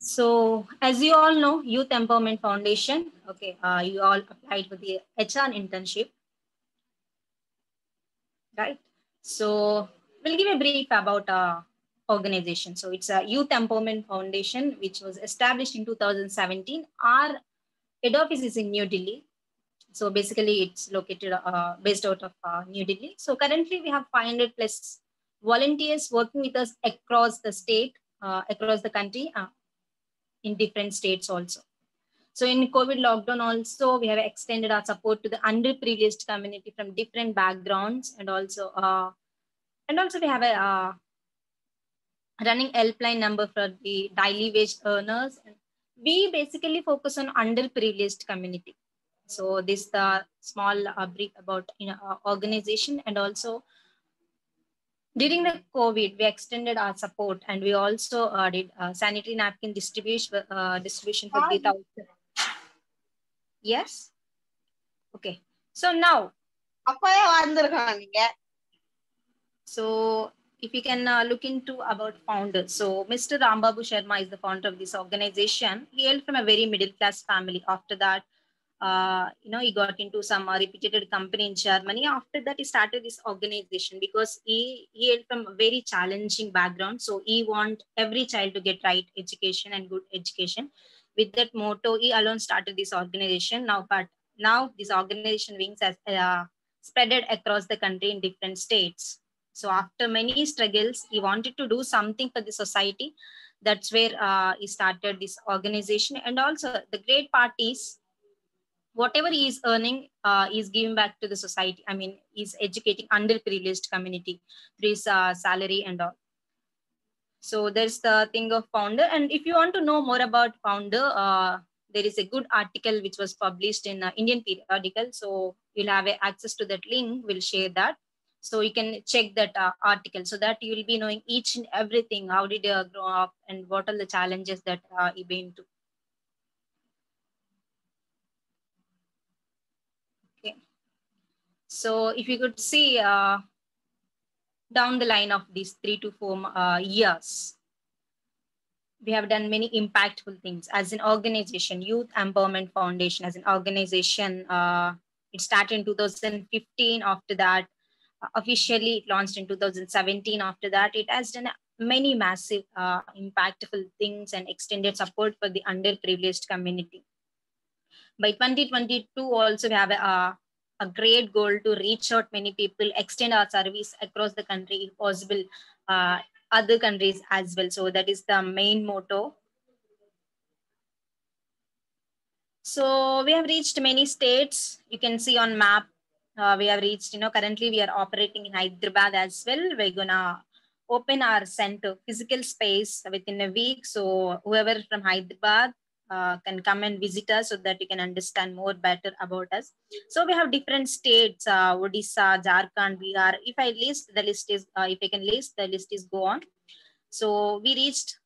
So, as you all know, Youth Empowerment Foundation, okay, you all applied for the HR internship, right? So, we'll give a brief about organization. So, it's a Youth Empowerment Foundation, which was established in 2017. Our head office is in New Delhi. So, basically, it's located based out of New Delhi. So, currently, we have 500 plus volunteers working with us across the state, across the country, in different states also. So in COVID lockdown also, we have extended our support to the underprivileged community from different backgrounds, and also we have a running helpline number for the daily wage earners. We basically focus on underprivileged community. So this the small brief about organization, and also during the COVID, we extended our support, and we also did sanitary napkin distribution for 3,000. Yes. Okay. So now, so if you can look into about founders. So Mr. Rambabu Sharma is the founder of this organization. He hailed from a very middle class family. After that, he got into some reputed company in Germany. After that, he started this organization because he hailed from a very challenging background. So he want every child to get right education and good education. With that motto, he alone started this organization. Now this organization wings has spreaded across the country in different states. So after many struggles, he wanted to do something for the society. That's where he started this organization. And also the great part is whatever he is earning is giving back to the society. I mean, he's educating underprivileged community through his salary and all. So there's the thing of founder. And if you want to know more about founder, there is a good article which was published in Indian periodical. So you'll have access to that link. We'll share that. So you can check that article so that you will be knowing each and everything. How did you grow up and what are the challenges that you've been to. Okay. So if you could see down the line of these 3 to 4 years, we have done many impactful things as an organization. Youth Empowerment Foundation as an organization, it started in 2015. After that, officially it launched in 2017. After that, it has done many massive impactful things and extended support for the underprivileged community. By 2022 also we have a great goal to reach out many people, extend our service across the country, if possible other countries as well. So that is the main motto. So we have reached many states. You can see on map. We have reached, currently we are operating in Hyderabad as well. We're gonna open our center physical space within a week. So whoever from Hyderabad can come and visit us so that you can understand more better about us. So we have different states, Odisha, Jharkhand, Bihar. If I list, the list is, if I can list, the list is go on. So we reached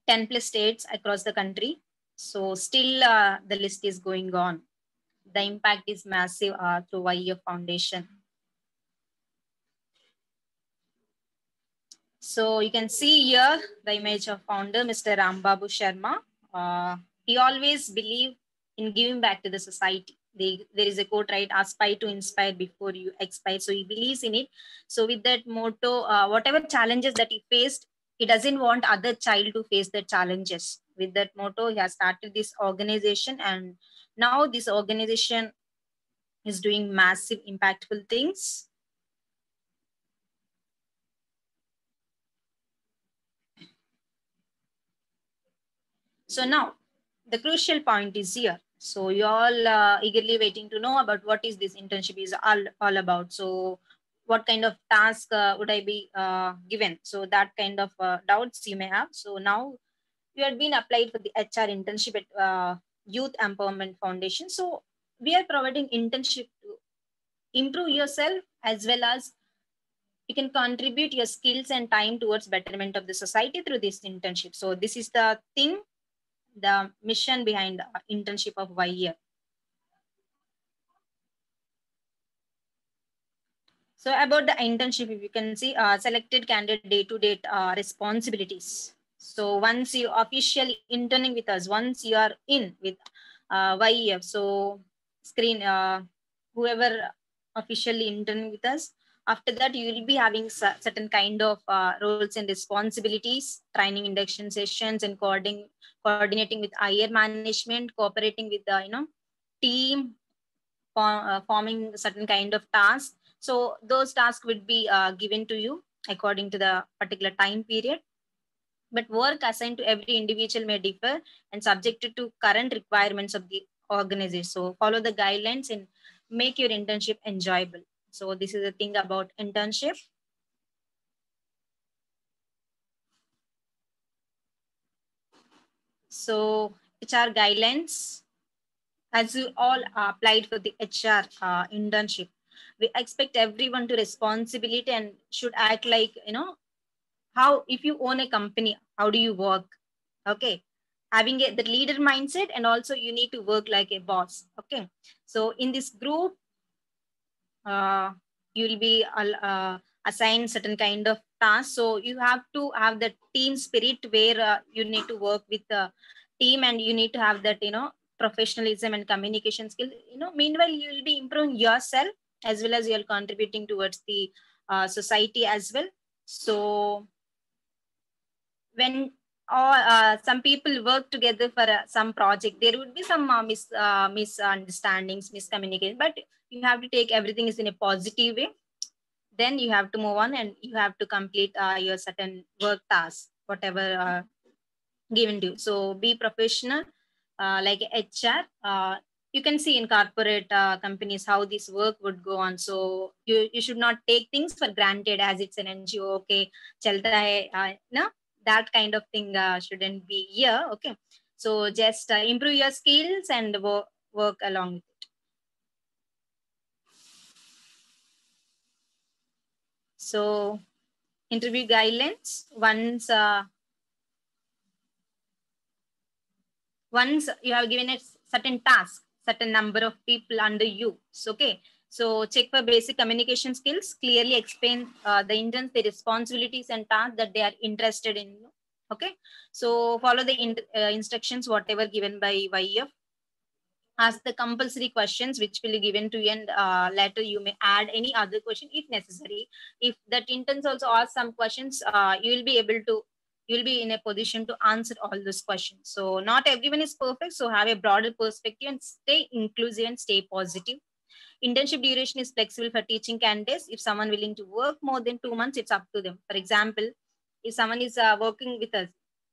10 plus states across the country. So still the list is going on. The impact is massive through YEF Foundation. So you can see here the image of founder, Mr. Rambabu Sharma. He always believed in giving back to the society. There is a quote, right? Aspire to inspire before you expire. So he believes in it. So with that motto, whatever challenges that he faced, he doesn't want other child to face the challenges. With that motto, he has started this organization, and now this organization is doing massive impactful things. So now the crucial point is here. So you all eagerly waiting to know about what is this internship is all about. So what kind of task would I be given? So that kind of doubts you may have. So now you have been applied for the HR internship at Youth Empowerment Foundation. So we are providing internship to improve yourself, as well as you can contribute your skills and time towards betterment of the society through this internship. So this is the thing, the mission behind the internship of YEF. So about the internship, if you can see selected candidate day-to-day responsibilities. So once you officially interning with us, once you are in with YEF, so screen whoever officially interning with us, after that you will be having certain kind of roles and responsibilities, training induction sessions, and coordinating with higher management, cooperating with the team, forming certain kind of tasks. So those tasks would be given to you according to the particular time period, but work assigned to every individual may differ and subjected to current requirements of the organization. So follow the guidelines and make your internship enjoyable. So this is the thing about internship. So HR guidelines, as you all applied for the HR internship, we expect everyone to responsibility and should act like, how, if you own a company, how do you work? Okay, having the leader mindset, and also you need to work like a boss. Okay, so in this group, uh, you will be assigned certain kind of tasks, so you have to have the team spirit where you need to work with the team, and you need to have that professionalism and communication skill. Meanwhile you will be improving yourself as well as you're contributing towards the society as well. So when some people work together for some project, there would be some misunderstandings, miscommunication, but you have to take everything is in a positive way. Then you have to move on and you have to complete your certain work tasks, whatever given to you. So be professional, like HR. You can see in corporate companies how this work would go on. So you should not take things for granted as it's an NGO. Okay, chalta hai, no, that kind of thing shouldn't be here. Okay, so just improve your skills and work along with it. So interview guidelines, once you have given a certain task, certain number of people under you. So, okay, so check for basic communication skills, clearly explain the interns, the responsibilities and tasks that they are interested in. Okay, so follow the instructions whatever given by YEF. Ask the compulsory questions which will be given to you, and later you may add any other question if necessary. If that interns also ask some questions, you will be able to, you'll be in a position to answer all those questions. So not everyone is perfect, so have a broader perspective and stay inclusive and stay positive. Internship duration is flexible for teaching candidates. If someone willing to work more than 2 months, it's up to them. For example, if someone is working with us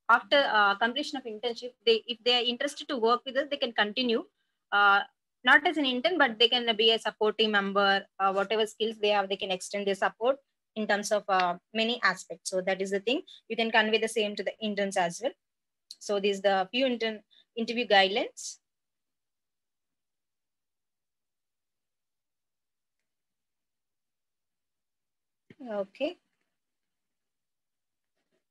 after completion of internship, if they are interested to work with us, they can continue, uh, not as an intern, but they can be a supporting member. Whatever skills they have, they can extend their support in terms of many aspects. So that is the thing. You can convey the same to the interns as well. So these are the few interview guidelines. Okay.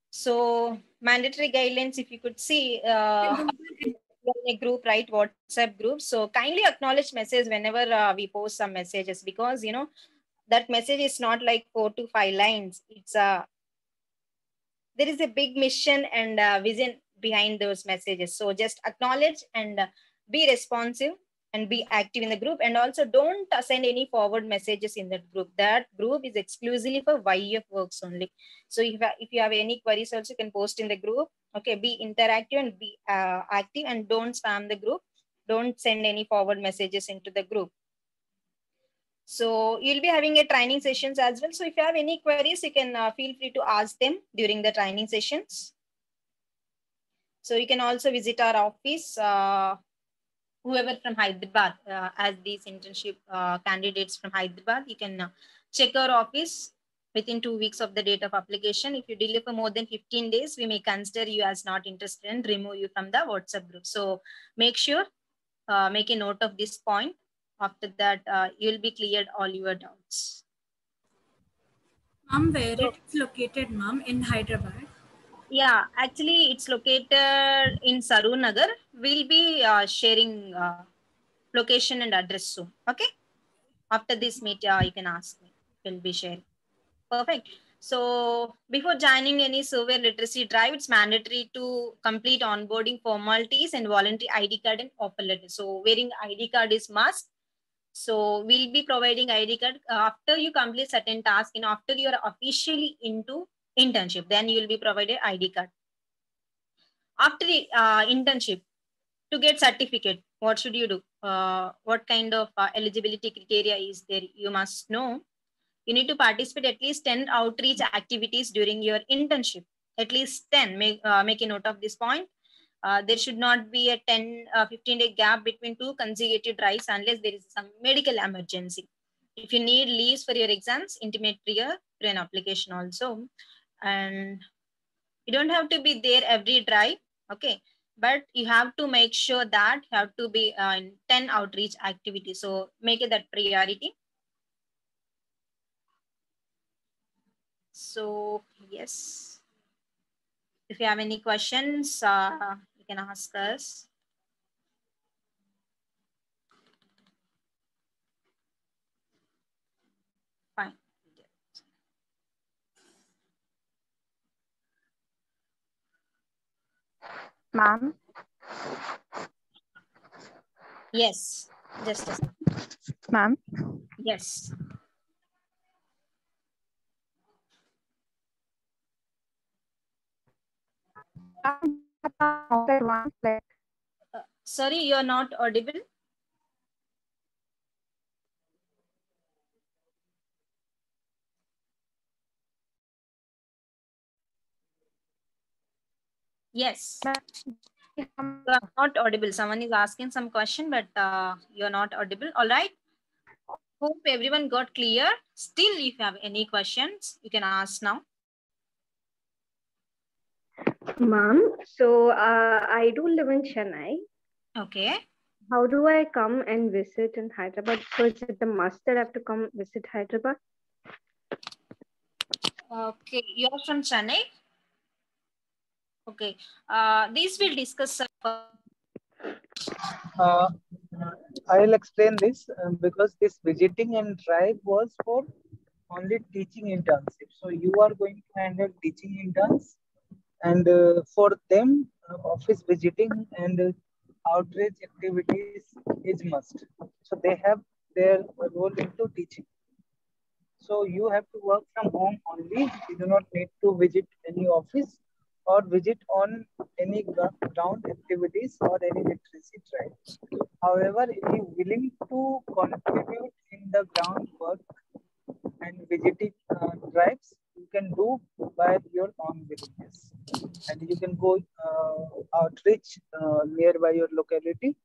So mandatory guidelines, if you could see, in a group, right? WhatsApp group. So kindly acknowledge message whenever we post some messages, because that message is not like 4 to 5 lines. It's there is a big mission and vision behind those messages. So just acknowledge and be responsive and be active in the group, and also don't send any forward messages in that group. That group is exclusively for YF works only. So if you have any queries also, you can post in the group. Okay, be interactive and be active, and don't spam the group. Don't send any forward messages into the group. So you'll be having a training sessions as well. So if you have any queries, you can feel free to ask them during the training sessions. So you can also visit our office, whoever from Hyderabad, as these internship candidates from Hyderabad, you can check our office within 2 weeks of the date of application. If you delay for more than 15 days, we may consider you as not interested and remove you from the WhatsApp group. So make sure, make a note of this point. After that, you'll be cleared all your doubts. Ma'am, where it's located, ma'am, in Hyderabad? Yeah, actually, it's located in Saroo Nagar. We'll be sharing location and address soon. Okay. After this meet, you can ask me. We'll be sharing. Perfect. So before joining any survey literacy drive, it's mandatory to complete onboarding formalities and voluntary ID card and offer letter. So wearing ID card is must. So we'll be providing ID card after you complete certain task and after you are officially into internship, then you will be provided ID card. After the internship, to get certificate, what should you do? What kind of eligibility criteria is there? You must know. You need to participate at least 10 outreach activities during your internship. At least 10. Make a note of this point. There should not be a 15-day gap between two consecutive drives unless there is some medical emergency. If you need leaves for your exams, intimate prior to an application also. And you don't have to be there every drive, okay? But you have to make sure that you have to be in 10 outreach activities. So make it that priority. So yes, if you have any questions, you can ask us. Fine. Ma'am? Yes, just a second. Ma'am? Yes. Sorry, you're not audible. Yes. You are not audible. Someone is asking some question, but you're not audible. All right. Hope everyone got clear. Still, if you have any questions, you can ask now. Ma'am, so I do live in Chennai. Okay. How do I come and visit in Hyderabad? So is it the must that I have to come visit Hyderabad? Okay, you're from Chennai. Okay. This will discuss. I'll explain this because this visiting and drive was for only teaching internship. So you are going to handle teaching interns, and for them, office visiting and outreach activities is must. So they have their role into teaching. So you have to work from home only. You do not need to visit any office or visit on any ground activities or any literacy drive. However, if you are willing to contribute in the groundwork and visiting drives, you can do by your own willingness. And you can go outreach nearby your locality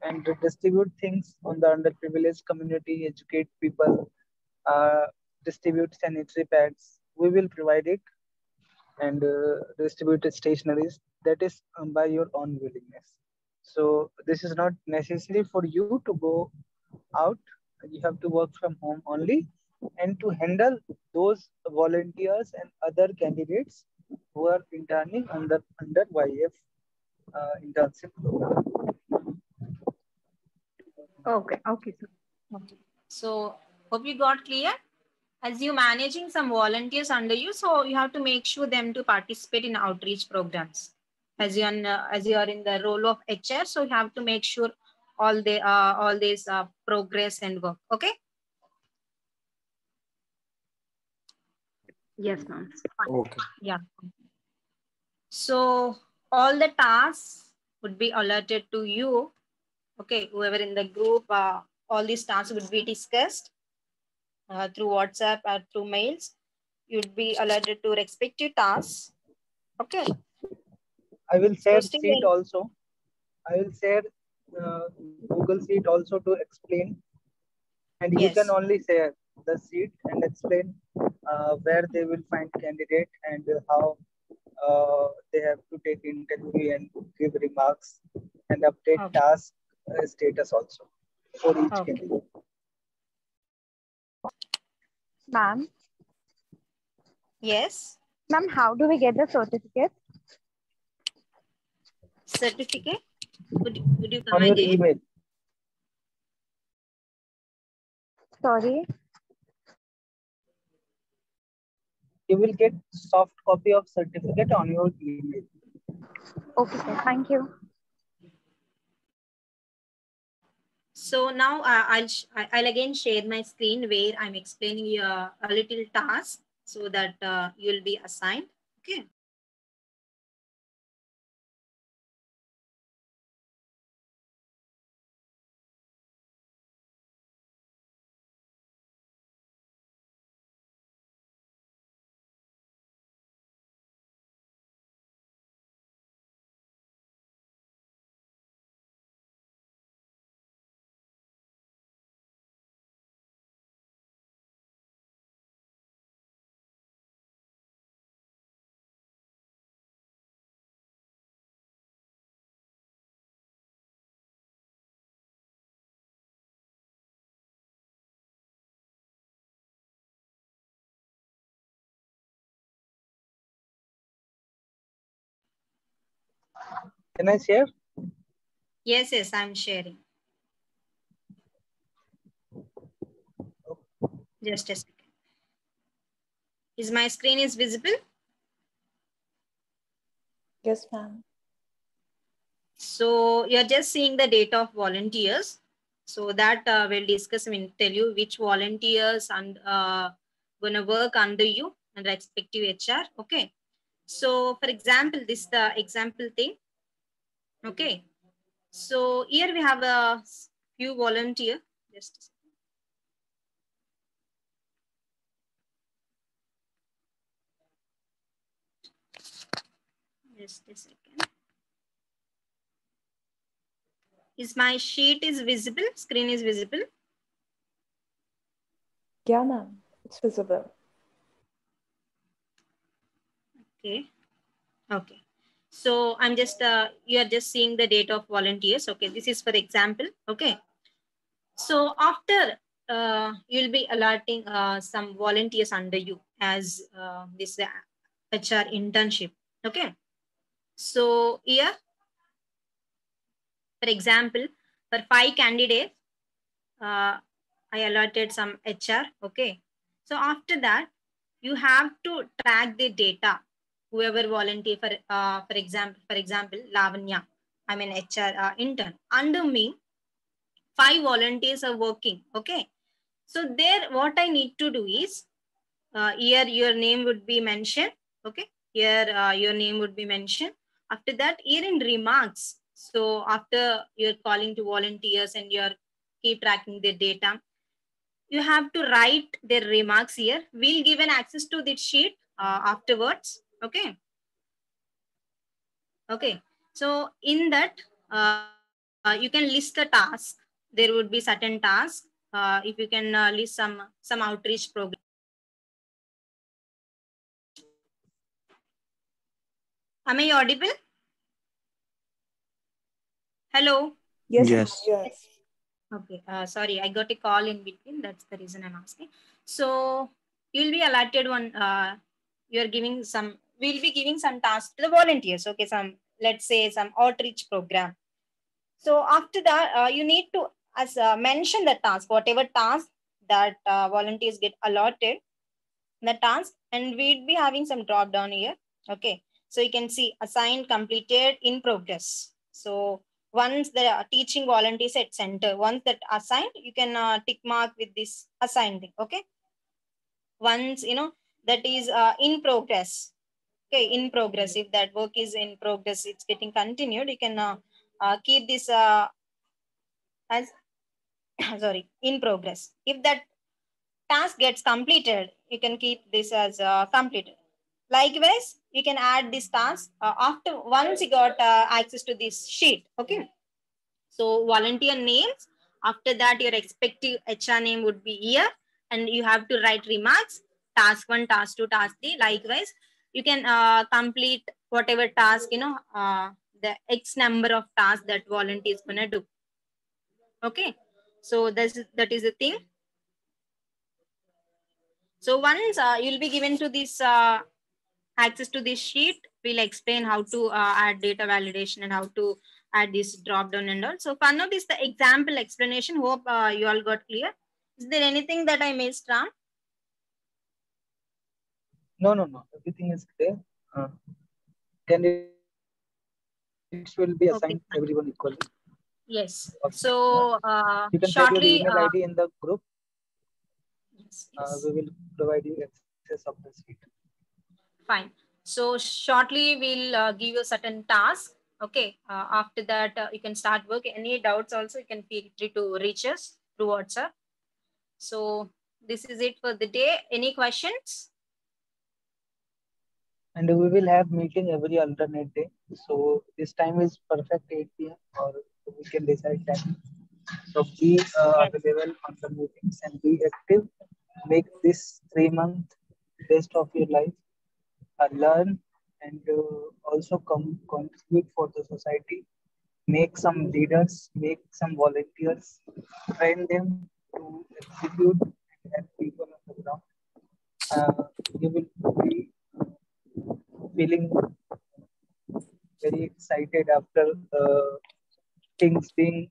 and distribute things on the underprivileged community, educate people, uh, distribute sanitary pads. We will provide it and distribute stationaries. That is by your own willingness. So this is not necessary for you to go out. You have to work from home only, and to handle those volunteers and other candidates who are interning under YF internship program. Okay, okay, sir. Okay. So hope you got clear. As you managing some volunteers under you, so you have to make sure them to participate in outreach programs. As you are in the role of HR, so you have to make sure all these progress and work. Okay. Yes, ma'am. Okay. Yeah. So all the tasks would be alerted to you. Okay, whoever in the group, all these tasks would be discussed through WhatsApp or through mails. You'd be alerted to respective tasks. Okay. I will share So sheet also. I will share Google Sheet also to explain, and you can yes. only share the sheet and explain where they will find candidate and how they have to take interview and give remarks and update Okay. task status also for each Okay. candidate. Ma'am? Yes. Ma'am, how do we get the certificate? Certificate? Would you come On your again? email. Sorry. you will get soft copy of certificate on your email. Okay, sir. Thank you. So now I'll again share my screen where I'm explaining you a little task so that you'll be assigned. Okay. Can I share? Yes, I'm sharing. Just a second. Is my screen is visible? Yes, ma'am. So you're just seeing the data of volunteers. So that we'll discuss, tell you which volunteers and gonna work under you and respective HR. Okay. So for example, this is the example thing. Okay. So here we have a few volunteer. Just a second. Just a second. Is my sheet is visible? Screen is visible? Yeah, ma'am. It's visible. Okay. Okay. So I'm just, you are just seeing the data of volunteers. Okay. This is for example. Okay. So after you'll be allotting some volunteers under you as this HR internship. Okay. So here, for example, for 5 candidates, I allotted some HR. Okay. So after that, you have to track the data. Whoever volunteer for example, Lavanya, I'm an HR intern. Under me, 5 volunteers are working. Okay. So there, what I need to do is, here your name would be mentioned. Okay. Here your name would be mentioned. After that, here in remarks. So after you're calling to volunteers and you're keep tracking their data, you have to write their remarks here. We'll give an access to this sheet afterwards. Okay. Okay. So in that, you can list the task. There would be certain tasks. If you can list some outreach program. Am I audible? Hello. Yes, Yes. ma'am. Yes. Okay. Sorry, I got a call in between. That's the reason I'm asking. So you'll be allotted one. You're giving some. We'll be giving some tasks to the volunteers. Okay. Let's say some outreach program. So after that, you need to mention the task, whatever task that volunteers get allotted, the task, and we'd be having some drop down here. Okay. So you can see assigned, completed, in progress. So once the teaching volunteers at center, once that assigned, you can tick mark with this assigned thing. Okay. Once, that is in progress. Okay. In progress. If that work is in progress, it's getting continued. You can keep this as sorry, in progress. If that task gets completed, you can keep this as completed. Likewise, you can add this task after once you got access to this sheet. Okay. So volunteer names. After that, your expected HR name would be here, and you have to write remarks. Task 1, task 2, task 3. Likewise, you can complete whatever task, the X number of tasks that volunteer is gonna do. Okay. So that is the thing. So once you'll be given to this access to this sheet, we'll explain how to add data validation and how to add this drop down and all. So for now, this is the example explanation. Hope you all got clear. Is there anything that I missed, Ram? No, no, no. Everything is clear. Candidates will be Okay, assigned fine. everyone equally. Yes. Okay. So You can share your shortly, email ID in the group. yes, yes. We will provide you access of the sheet. Fine. So shortly we'll give you a certain task. Okay. After that, you can start work. Any doubts also, you can feel free to reach us through WhatsApp. So this is it for the day. Any questions? And we will have meeting every alternate day. So this time is perfect 8 p.m. or we can decide time. So be Yes. available on the meetings and be active. Make this 3 month best of your life. Learn and also contribute for the society. Make some leaders, make some volunteers, train them to execute and help people on the ground. You will be feeling very excited after things being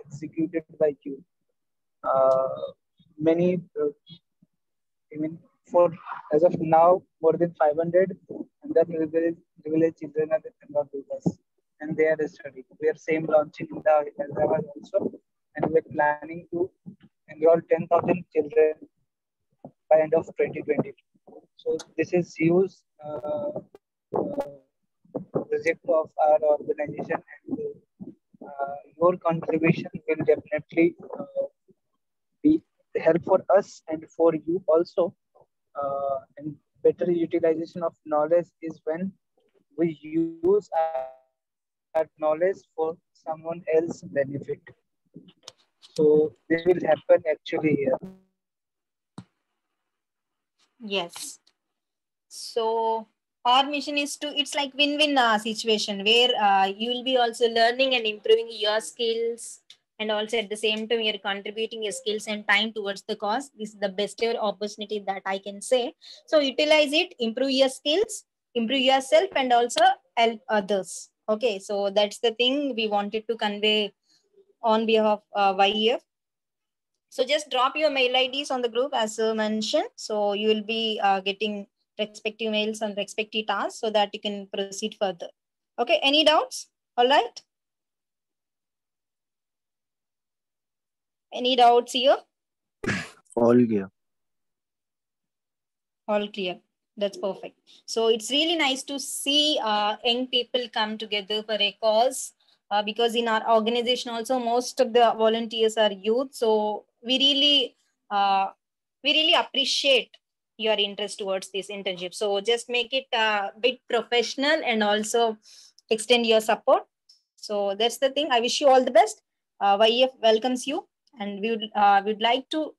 executed by you. Many, I mean, for as of now, more than 500 underprivileged children are enrolled with us, and they are studying. We are same launching in the Hyderabad also, and we are planning to enroll 10,000 children by end of 2020. So this is huge project of our organization, and your contribution will definitely be help for us and for you also. And better utilization of knowledge is when we use our knowledge for someone else benefit. So this will happen actually here. Yes. So our mission is to, it's like win-win situation where you will be also learning and improving your skills, and also at the same time you're contributing your skills and time towards the cause. This is the best ever opportunity that I can say. So utilize it, improve your skills, improve yourself, and also help others. Okay, so that's the thing we wanted to convey on behalf of YEF. So just drop your mail IDs on the group as mentioned. So you will be getting respective mails and respective tasks so that you can proceed further. Okay, any doubts? All right. Any doubts here? All clear. All clear. That's perfect. So it's really nice to see young people come together for a cause, because in our organization also most of the volunteers are youth. So we really appreciate your interest towards this internship. So just make it a bit professional and also extend your support. So that's the thing. I wish you all the best. YEF welcomes you, and we would like to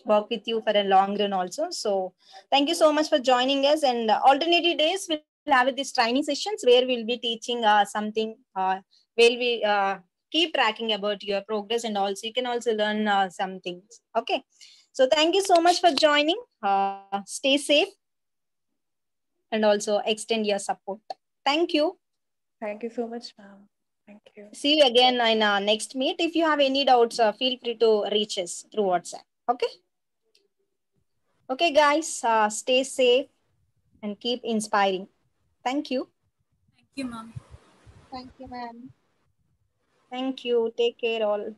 work with you for a long run also. So thank you so much for joining us. And alternative days we'll have these training sessions where we'll be teaching something, where we keep tracking about your progress, and also you can also learn some things. Okay. So thank you so much for joining. Stay safe and also extend your support. Thank you. Thank you so much, ma'am. Thank you. See you again in next meet. If you have any doubts, feel free to reach us through WhatsApp. Okay. Okay, guys, stay safe and keep inspiring. Thank you. Thank you, ma'am. Thank you, ma'am. Thank you. Take care, all.